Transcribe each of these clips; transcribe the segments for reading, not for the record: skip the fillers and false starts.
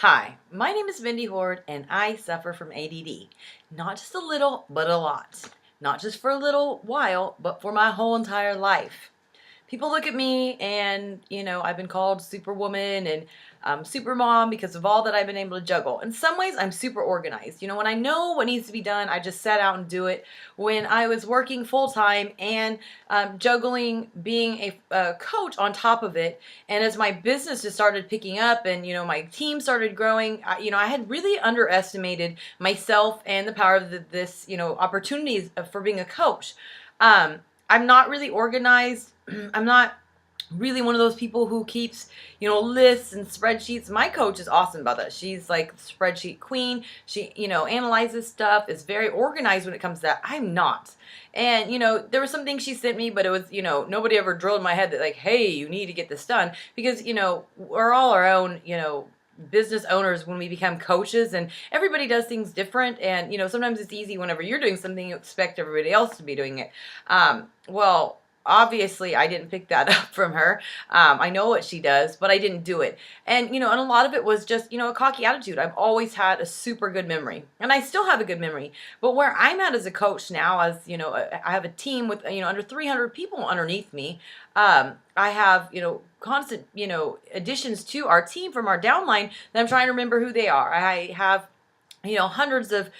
Hi, my name is Mindy Hord and I suffer from ADD. Not just a little, but a lot. Not just for a little while, but for my whole entire life. People look at me and, I've been called Superwoman and Supermom because of all that I've been able to juggle. In some ways, I'm super organized. When I know what needs to be done, I just set out and do it. When I was working full time and juggling being a coach on top of it, and as my business just started picking up and, my team started growing, I had really underestimated myself and the power of this, opportunities for being a coach. I'm not really organized. I'm not really one of those people who keeps, lists and spreadsheets. My coach is awesome about that. She's like the spreadsheet queen. She, analyzes stuff, is very organized when it comes to that. I'm not. And, there was some things she sent me, but it was, nobody ever drilled in my head that like, hey, you need to get this done because, we're all our own, business owners when we become coaches, and everybody does things different. And sometimes it's easy whenever you're doing something, you expect everybody else to be doing it. Well, obviously I didn't pick that up from her. I know what she does, but I didn't do it. And and a lot of it was just a cocky attitude. I've always had a super good memory, and I still have a good memory. But where I'm at as a coach now, as I have a team with under 300 people underneath me. I have constant additions to our team from our downline that I'm trying to remember who they are. I have hundreds of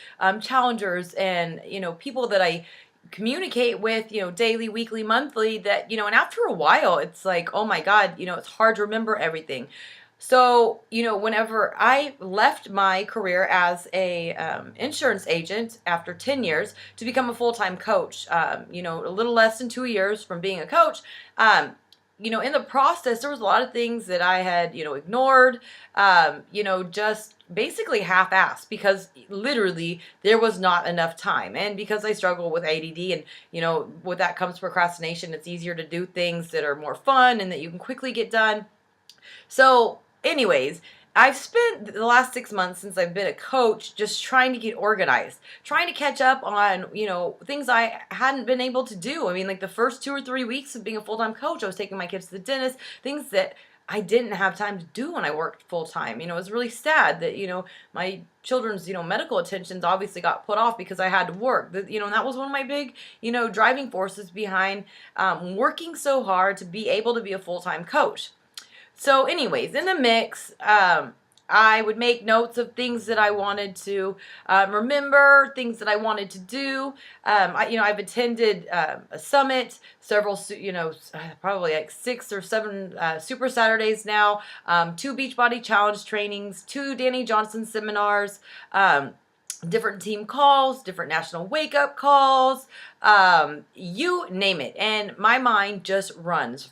challengers and people that I communicate with daily, weekly, monthly, that and after a while it's like, oh my god, it's hard to remember everything. So whenever I left my career as a insurance agent after 10 years to become a full-time coach, a little less than 2 years from being a coach, in the process, there was a lot of things that I had, ignored, just basically half-assed because literally there was not enough time. And because I struggle with ADD and, with that comes procrastination, it's easier to do things that are more fun and that you can quickly get done. So anyways, I've spent the last 6 months since I've been a coach just trying to get organized, trying to catch up on, things I hadn't been able to do. I mean, like the first 2 or 3 weeks of being a full-time coach, I was taking my kids to the dentist, things that I didn't have time to do when I worked full-time. It was really sad that, my children's, medical attentions obviously got put off because I had to work. And that was one of my big, driving forces behind working so hard to be able to be a full-time coach. So anyways, in the mix, I would make notes of things that I wanted to remember, things that I wanted to do. I've attended a summit, several, probably like 6 or 7 Super Saturdays now, 2 Beachbody Challenge trainings, 2 Danny Johnson seminars, different team calls, different national wake-up calls, you name it. And my mind just runs,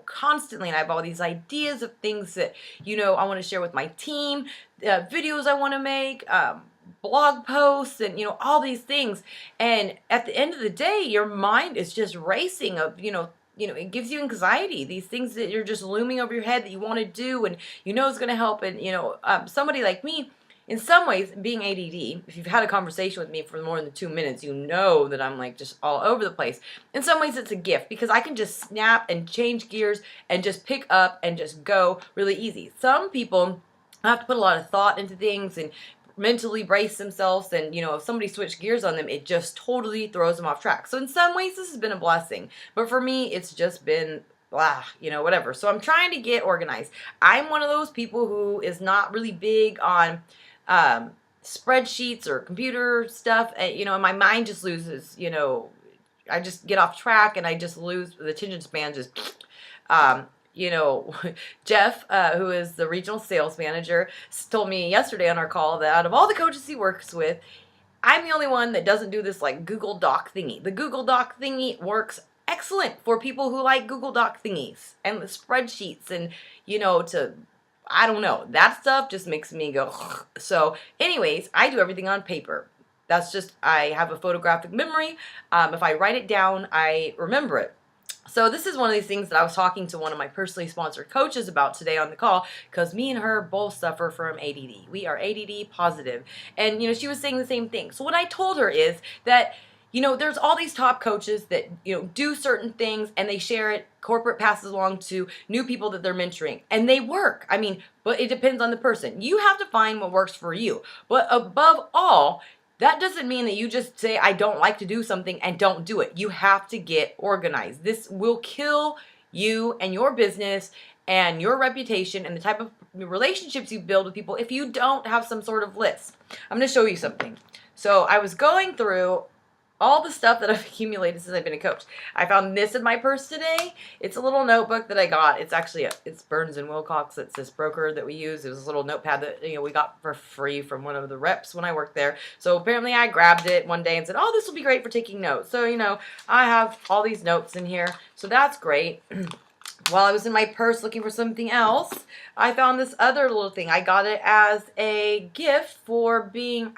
constantly. And I have all these ideas of things that, I want to share with my team, videos I want to make, blog posts, and, all these things. And at the end of the day, your mind is just racing of, it gives you anxiety, these things that you're just looming over your head that you want to do and it's going to help. And, somebody like me, in some ways, being ADD, if you've had a conversation with me for more than 2 minutes, you know that I'm like just all over the place. In some ways, it's a gift because I can just snap and change gears and just pick up and just go really easy. Some people have to put a lot of thought into things and mentally brace themselves, and if somebody switched gears on them, it just totally throws them off track. So in some ways, this has been a blessing. But for me, it's just been blah, whatever. So I'm trying to get organized. I'm one of those people who is not really big on spreadsheets or computer stuff, and my mind just loses, I just get off track and I just lose the attention span. Just, Jeff, who is the regional sales manager, told me yesterday on our call that out of all the coaches he works with, I'm the only one that doesn't do this like Google Doc thingy. The Google Doc thingy works excellent for people who like Google Doc thingies and the spreadsheets and, I don't know. That stuff just makes me go. So anyways, I do everything on paper. That's just, I have a photographic memory. If I write it down, I remember it. So this is one of these things that I was talking to one of my personally sponsored coaches about today on the call, because me and her both suffer from ADD. We are ADD positive. And, she was saying the same thing. So what I told her is that, there's all these top coaches that, do certain things and they share it. Corporate passes along to new people that they're mentoring and they work. I mean, but it depends on the person. You have to find what works for you. But above all, that doesn't mean that you just say, I don't like to do something and don't do it. You have to get organized. This will kill you and your business and your reputation and the type of relationships you build with people if you don't have some sort of list. I'm going to show you something. So I was going through all the stuff that I've accumulated since I've been a coach. I found this in my purse today. It's a little notebook that I got. It's actually it's Burns and Wilcox. It's this broker that we use. It was a little notepad that we got for free from one of the reps when I worked there. So apparently I grabbed it one day and said, "Oh, this will be great for taking notes." So I have all these notes in here. So that's great. While I was in my purse looking for something else, I found this other little thing. I got it as a gift for being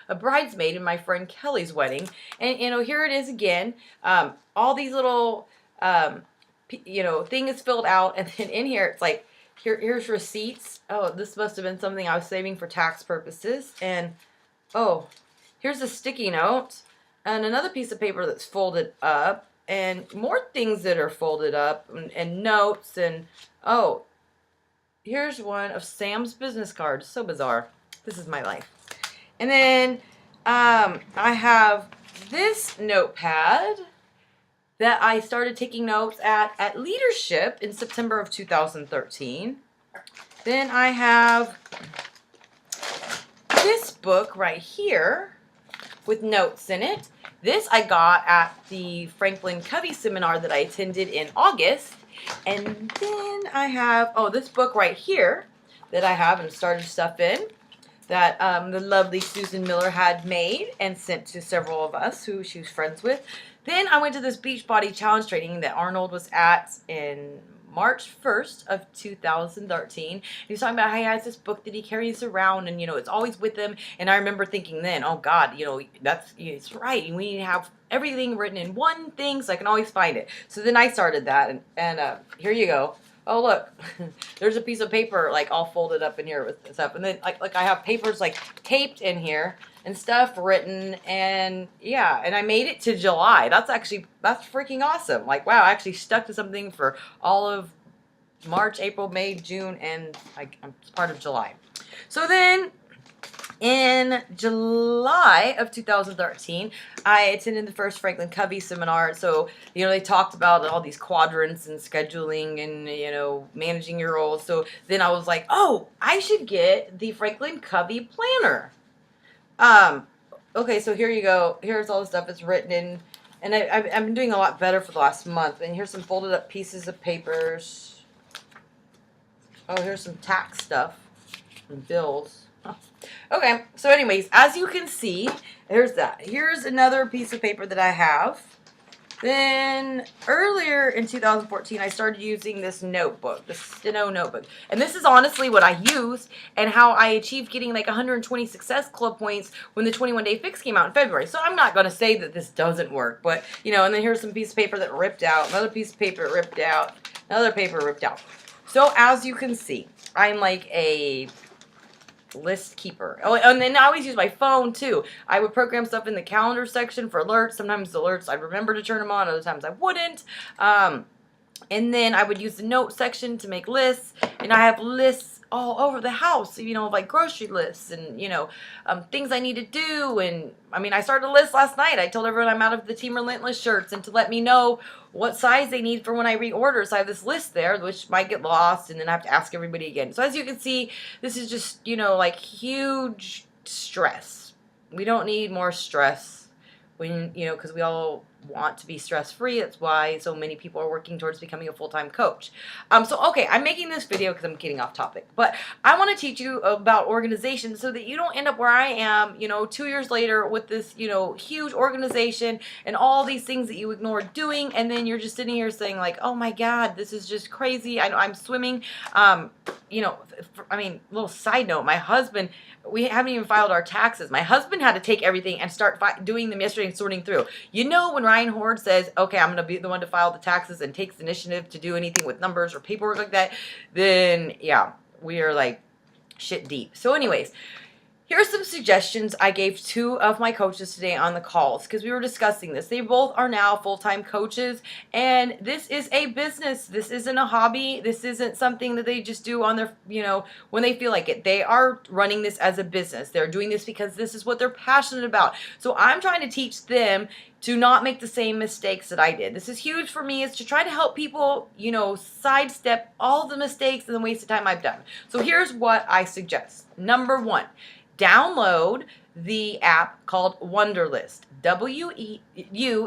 a bridesmaid in my friend Kelly's wedding. And, here it is again. All these little, thing is filled out. And then in here, it's like, here's receipts. Oh, this must have been something I was saving for tax purposes. And, oh, here's a sticky note. And another piece of paper that's folded up. And more things that are folded up. And notes. And, oh, here's one of Sam's business cards. So bizarre. This is my life. And then I have this notepad that I started taking notes at Leadership in September of 2013. Then I have this book right here with notes in it. This I got at the Franklin Covey seminar that I attended in August. And then I have, this book right here that I have and started stuff in. That the lovely Susan Miller had made and sent to several of us who she was friends with. Then I went to this Beachbody Challenge training that Arnold was at in March 1st of 2013. He was talking about how he has this book that he carries around and, it's always with him. And I remember thinking then, oh God, it's right. We need to have everything written in one thing so I can always find it. So then I started that and here you go. Oh, look, there's a piece of paper, like, all folded up in here with stuff. And then, like I have papers, like, taped in here and stuff written. And, yeah, and I made it to July. That's freaking awesome. Like, wow, I actually stuck to something for all of March, April, May, June, and I'm part of July. So then in July of 2013, I attended the first Franklin Covey seminar. So, they talked about all these quadrants and scheduling and, managing your roles. So then I was like, oh, I should get the Franklin Covey planner. Okay, so here you go. Here's all the stuff that's written in. And I've been doing a lot better for the last month. And here's some folded up pieces of papers. Oh, here's some tax stuff and bills. Okay, so anyways, as you can see, there's that. Here's another piece of paper that I have. Then earlier in 2014, I started using this notebook, the Steno notebook. And this is honestly what I used and how I achieved getting like 120 Success Club points when the 21-day fix came out in February. So I'm not going to say that this doesn't work, but, and then here's some piece of paper that ripped out, another piece of paper ripped out, another paper ripped out. So as you can see, I'm like a list keeper. Oh, and then I always use my phone too. I would program stuff in the calendar section for alerts. Sometimes the alerts I'd remember to turn them on, other times I wouldn't. And then I would use the note section to make lists, and I have lists all over the house, like grocery lists and, things I need to do. And I started a list last night. I told everyone I'm out of the Team Relentless shirts and to let me know what size they need for when I reorder. So I have this list there, which might get lost, and then I have to ask everybody again. So as you can see, this is just, like huge stress. We don't need more stress when, because we all want to be stress-free. That's why so many people are working towards becoming a full-time coach. Okay, I'm making this video because I'm getting off topic, but I want to teach you about organization so that you don't end up where I am, 2 years later with this, huge organization and all these things that you ignored doing, and then you're just sitting here saying like, oh my God, this is just crazy. I know I'm swimming. Little side note, my husband, we haven't even filed our taxes. My husband had to take everything and start doing them yesterday and sorting through. When Ryan Hord says, okay, I'm going to be the one to file the taxes and takes the initiative to do anything with numbers or paperwork like that, then yeah, we are like shit deep. So anyways, Here are some suggestions I gave 2 of my coaches today on the calls because we were discussing this. They both are now full-time coaches, and this is a business. This isn't a hobby. This isn't something that they just do on their, when they feel like it. They are running this as a business. They're doing this because this is what they're passionate about. So I'm trying to teach them to not make the same mistakes that I did. This is huge for me, is to try to help people, sidestep all the mistakes and the waste of time I've done. So here's what I suggest. Number 1, download the app called Wunderlist. Wunderlist.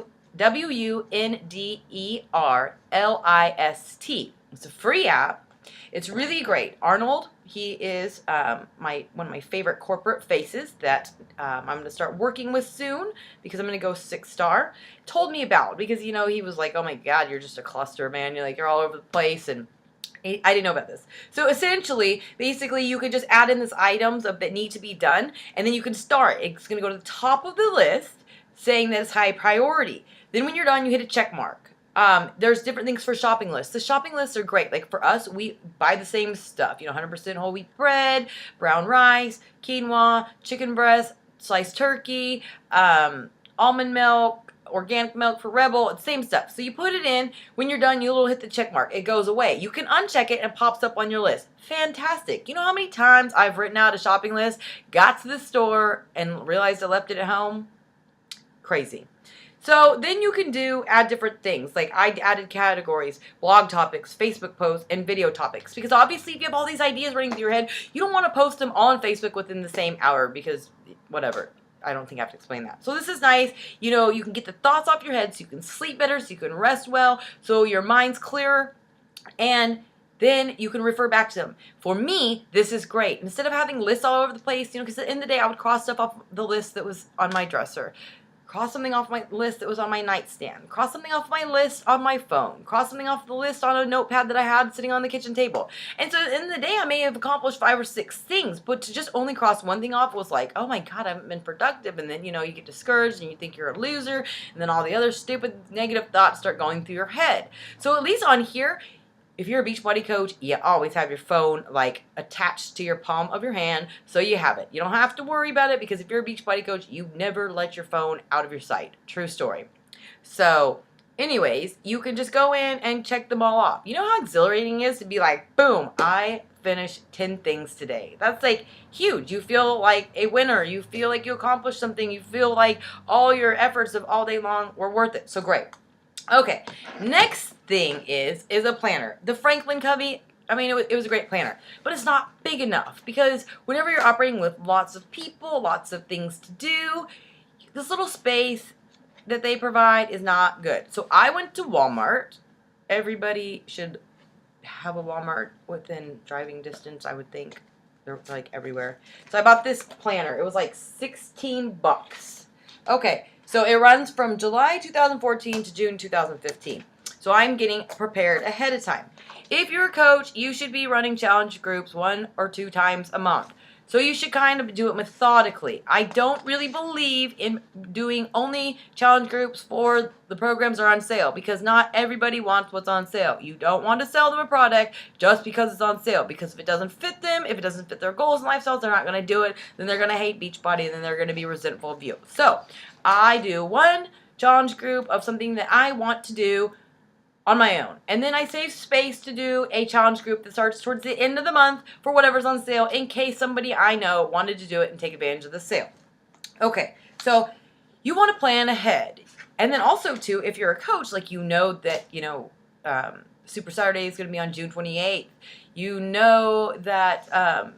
It's a free app. It's really great. Arnold, he is one of my favorite corporate faces that I'm going to start working with soon because I'm going to go 6-star. Told me about, because he was like, oh my God, you're just a cluster, man. You're all over the place, and I didn't know about this. So essentially, basically, you can just add in these items that need to be done, and then you can start. It's going to go to the top of the list saying that it's high priority. Then when you're done, you hit a check mark. There's different things for shopping lists. The shopping lists are great. Like for us, we buy the same stuff. 100% whole wheat bread, brown rice, quinoa, chicken breast, sliced turkey, almond milk, organic milk for Rebel, it's the same stuff. So you put it in. When you're done, you'll hit the check mark. It goes away. You can uncheck it and it pops up on your list. Fantastic. You know how many times I've written out a shopping list, got to the store, and realized I left it at home? Crazy. So then you can add different things. Like I added categories, blog topics, Facebook posts, and video topics. Because obviously if you have all these ideas running through your head, you don't want to post them all on Facebook within the same hour because whatever. I don't think I have to explain that. So this is nice. You can get the thoughts off your head so you can sleep better, so you can rest well, so your mind's clearer, and then you can refer back to them. For me, this is great. Instead of having lists all over the place, because at the end of the day, I would cross stuff off the list that was on my dresser, cross something off my list that was on my nightstand, cross something off my list on my phone, cross something off the list on a notepad that I had sitting on the kitchen table. And so at the end of the day, I may have accomplished 5 or 6 things, but to just only cross one thing off was like, oh my God, I haven't been productive. And then, you get discouraged and you think you're a loser, and then all the other stupid negative thoughts start going through your head. So at least on here, if you're a Beachbody coach, you always have your phone attached to your palm of your hand, so you have it. You don't have to worry about it because if you're a Beachbody coach, you never let your phone out of your sight. True story. So anyways, you can just go in and check them all off. You know how exhilarating it is to be like, boom, I finished 10 things today. That's huge. You feel like a winner. You feel like you accomplished something. You feel like all your efforts of all day long were worth it. So great. Okay, next thing is a planner. The Franklin Covey, it was a great planner, but it's not big enough because whenever you're operating with lots of people, lots of things to do, this little space that they provide is not good. So I went to Walmart. Everybody should have a Walmart within driving distance, I would think. They're everywhere. So I bought this planner. It was $16. Okay. So it runs from July 2014 to June 2015. So I'm getting prepared ahead of time. If you're a coach, you should be running challenge groups 1 or 2 times a month. So you should kind of do it methodically. I don't really believe in doing only challenge groups for the programs are on sale because not everybody wants what's on sale. You don't want to sell them a product just because it's on sale, because if it doesn't fit them, if it doesn't fit their goals and lifestyles, they're not going to do it. Then they're going to hate Beachbody, and then they're going to be resentful of you. So I do 1 challenge group of something that I want to do on my own. And then I save space to do a challenge group that starts towards the end of the month for whatever's on sale in case somebody I know wanted to do it and take advantage of the sale. Okay, so you want to plan ahead. And then also, too, if you're a coach, that, Super Saturday is going to be on June 28th. You know that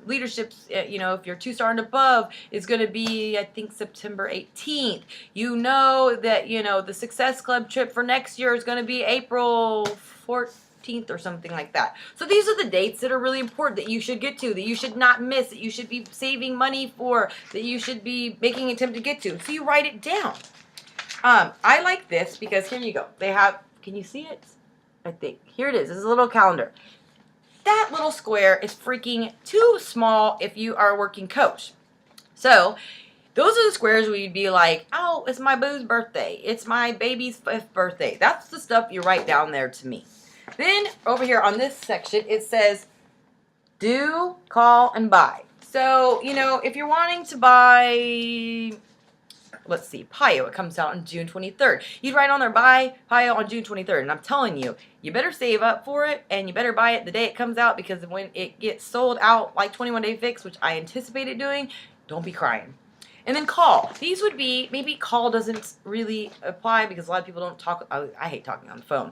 leadership's, if you're 2-star and above, is going to be, I think, September 18th. You know that, the Success Club trip for next year is going to be April 14th or something like that. So these are the dates that are really important that you should get to, that you should not miss, that you should be saving money for, that you should be making an attempt to get to. So you write it down. I like this because here you go. They have, can you see it? I think. Here it is. This is a little calendar. That little square is freaking too small if you are a working coach. So those are the squares where you'd be like, oh, it's my boo's birthday. It's my baby's 5th birthday. That's the stuff you write down there to me. Then over here on this section, it says do, call, and buy. So, if you're wanting to buy, let's see, Pio, it comes out on June 23rd. You'd write on there, buy Pio on June 23rd. And I'm telling you, you better save up for it, and you better buy it the day it comes out, because when it gets sold out like 21 Day Fix, which I anticipated doing, don't be crying. And then call. These would be, maybe call doesn't really apply because a lot of people don't talk. I hate talking on the phone.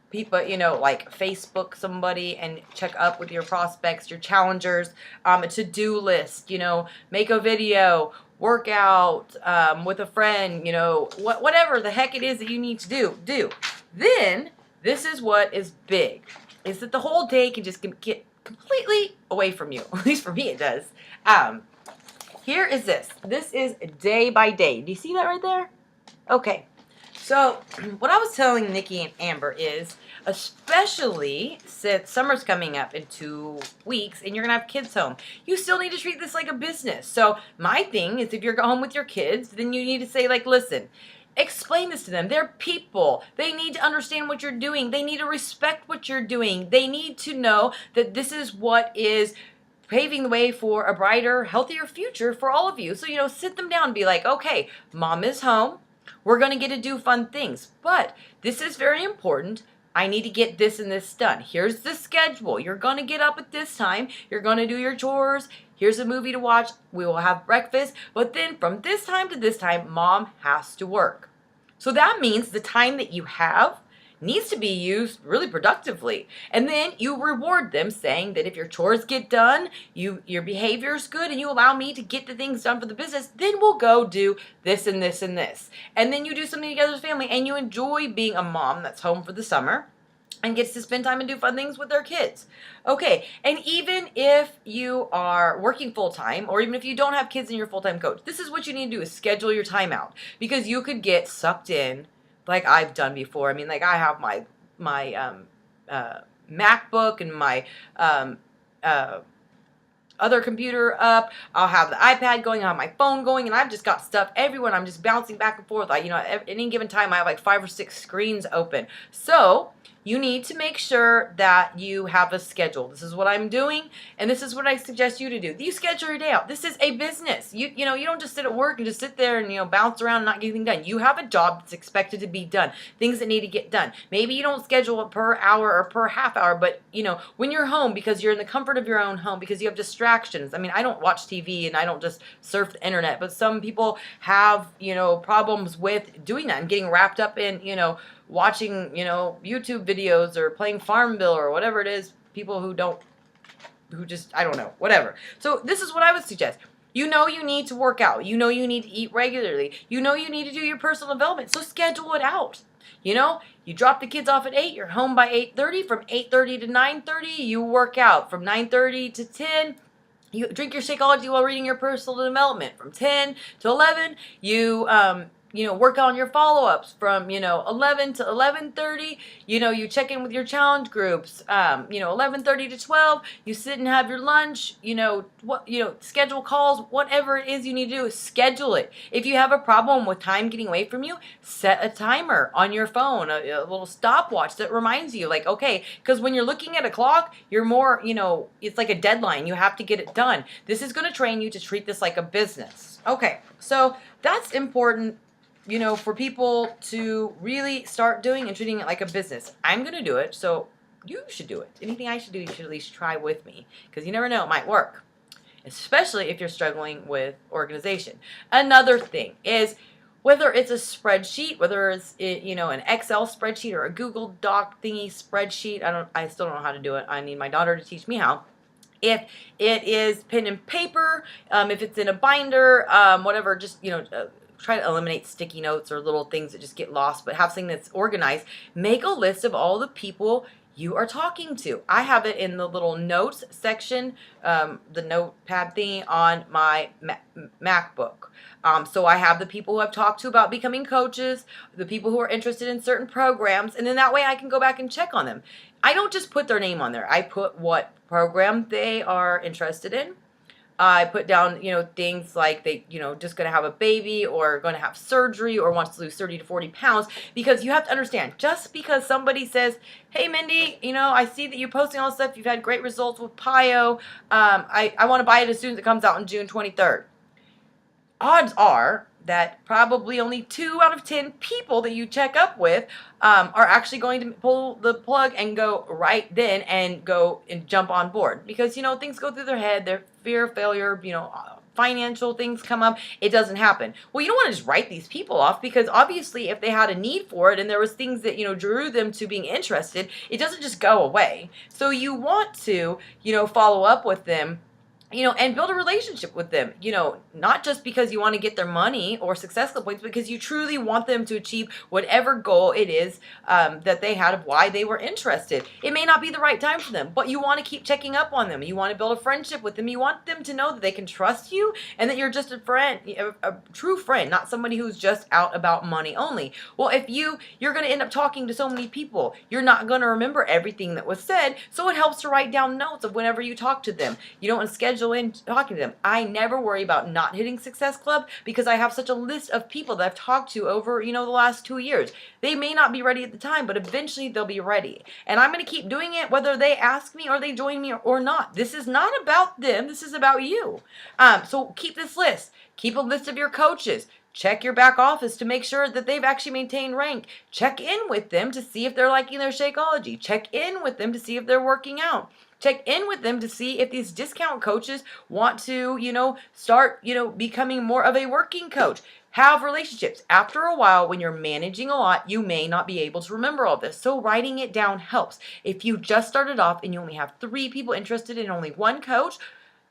People, like Facebook somebody and check up with your prospects, your challengers, a to-do list, make a video, work out with a friend, whatever the heck it is that you need to do. Then, this is what is big, is that the whole day can just get completely away from you. At least for me it does. Here is this. This is day by day. Do you see that right there? Okay. So, what I was telling Nikki and Amber is, especially since summer's coming up in 2 weeks and you're going to have kids home, you still need to treat this like a business. So, my thing is, if you're home with your kids, then you need to say, like, listen, explain this to them. They're people. They need to understand what you're doing. They need to respect what you're doing. They need to know that this is what is paving the way for a brighter, healthier future for all of you. So, sit them down and be like, okay, mom is home. We're going to get to do fun things, but this is very important. I need to get this and this done. Here's the schedule. You're going to get up at this time. You're going to do your chores. Here's a movie to watch. We will have breakfast. But then from this time to this time, mom has to work. So that means the time that you have needs to be used really productively. And then you reward them, saying that if your chores get done, your behavior is good, and you allow me to get the things done for the business, then we'll go do this and this and this. And then you do something together as a family, and you enjoy being a mom that's home for the summer and gets to spend time and do fun things with their kids. Okay, and even if you are working full-time, or even if you don't have kids and you're a full-time coach, this is what you need to do, is schedule your time out, because you could get sucked in like I've done before. I mean, like, I have my MacBook and my other computer up. I'll have the iPad going, I'll have my phone going, and I've just got stuff everywhere. I'm just bouncing back and forth. At any given time, I have like 5 or 6 screens open. So you need to make sure that you have a schedule. This is what I'm doing, and this is what I suggest you to do. You schedule your day out. This is a business. You don't just sit at work and just sit there and bounce around and not get anything done. You have a job that's expected to be done, things that need to get done. Maybe you don't schedule it per hour or per half hour, but when you're home, because you're in the comfort of your own home, because you have distractions. I mean, I don't watch TV and I don't just surf the internet, but some people have problems with doing that and getting wrapped up in watching, YouTube videos or playing Farmville or whatever it is, people who just, I don't know, whatever. So this is what I would suggest. You need to work out. You need to eat regularly. You need to do your personal development. So schedule it out. You drop the kids off at 8, you're home by 8:30. From 8:30 to 9:30, you work out. From 9:30 to 10, you drink your Shakeology while reading your personal development. From 10 to 11, you work on your follow-ups. From 11 to 11:30, you check in with your challenge groups. 11:30 to 12, you sit and have your lunch. Schedule calls. Whatever it is you need to do, schedule it. If you have a problem with time getting away from you, set a timer on your phone, a little stopwatch that reminds you, like, okay, because when you're looking at a clock, you're more, it's like a deadline. You have to get it done. This is going to train you to treat this like a business. Okay, so that's important, for people to really start doing and treating it like a business. I'm going to do it, so you should do it. Anything I should do, you should at least try with me, because you never know, it might work, especially if you're struggling with organization. Another thing is, whether it's a spreadsheet, whether it's an Excel spreadsheet or a Google Doc thingy spreadsheet, I still don't know how to do it. I need my daughter to teach me how. If it is pen and paper, if it's in a binder, whatever, just try to eliminate sticky notes or little things that just get lost, but have something that's organized. Make a list of all the people you are talking to. I have it in the little notes section, the notepad thingy on my MacBook. So I have the people who I've talked to about becoming coaches, the people who are interested in certain programs, and then that way I can go back and check on them. I don't just put their name on there. I put what program they are interested in, I put down, things like they, just going to have a baby or going to have surgery or wants to lose 30 to 40 pounds, because you have to understand, just because somebody says, hey, Mindy, I see that you're posting all this stuff. You've had great results with PIO. I want to buy it as soon as it comes out on June 23rd. Odds are that probably only 2 out of 10 people that you check up with are actually going to pull the plug and go right then and go and jump on board, because things go through their head, their fear of failure, financial things come up, it doesn't happen. Well, you don't want to just write these people off, because obviously if they had a need for it and there was things that drew them to being interested, it doesn't just go away. So you want to follow up with them, and build a relationship with them, not just because you want to get their money or success club points, because you truly want them to achieve whatever goal it is that they had of why they were interested. It may not be the right time for them, but you want to keep checking up on them. You want to build a friendship with them. You want them to know that they can trust you and that you're just a friend, a true friend, not somebody who's just out about money only. Well, if you're going to end up talking to so many people, you're not going to remember everything that was said, so it helps to write down notes of whenever you talk to them. You don't schedule in talking to them. I never worry about not hitting Success Club, because I have such a list of people that I've talked to over, the last 2 years. They may not be ready at the time, but eventually they'll be ready. And I'm going to keep doing it whether they ask me or they join me or not. This is not about them. This is about you. So keep this list. Keep a list of your coaches. Check your back office to make sure that they've actually maintained rank. Check in with them to see if they're liking their Shakeology. Check in with them to see if they're working out. Check in with them to see if these discount coaches want to, start, becoming more of a working coach. Have relationships. After a while, when you're managing a lot, you may not be able to remember all this. So writing it down helps. If you just started off and you only have 3 people interested in only 1 coach,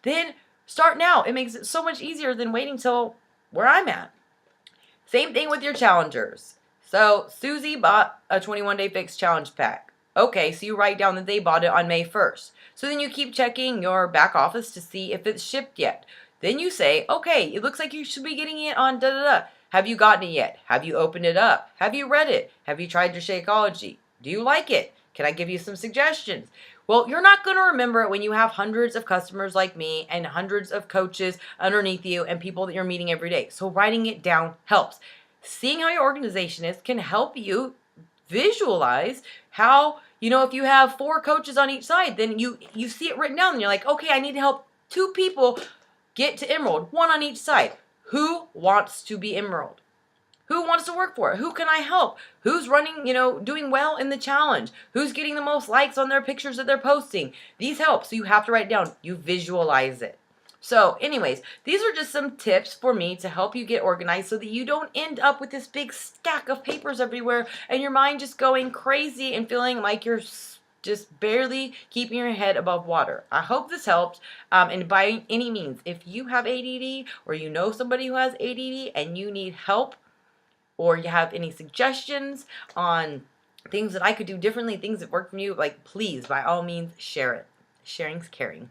then start now. It makes it so much easier than waiting till where I'm at. Same thing with your challengers. So Susie bought a 21-day fix challenge pack. Okay, so you write down that they bought it on May 1st. So then you keep checking your back office to see if it's shipped yet. Then you say, okay, it looks like you should be getting it on da-da-da. Have you gotten it yet? Have you opened it up? Have you read it? Have you tried your Shakeology? Do you like it? Can I give you some suggestions? Well, you're not going to remember it when you have hundreds of customers like me and hundreds of coaches underneath you and people that you're meeting every day. So writing it down helps. Seeing how your organization is can help you visualize how, if you have 4 coaches on each side, then you see it written down and you're like, okay, I need to help 2 people get to Emerald, 1 on each side. Who wants to be Emerald? Who wants to work for it? Who can I help? Who's running, doing well in the challenge? Who's getting the most likes on their pictures that they're posting? These help. So you have to write down. You visualize it. So anyways, these are just some tips for me to help you get organized so that you don't end up with this big stack of papers everywhere and your mind just going crazy and feeling like you're just barely keeping your head above water. I hope this helps. And by any means, if you have ADD or you know somebody who has ADD and you need help, or you have any suggestions on things that I could do differently, things that work for you, please, by all means, share it. Sharing's caring.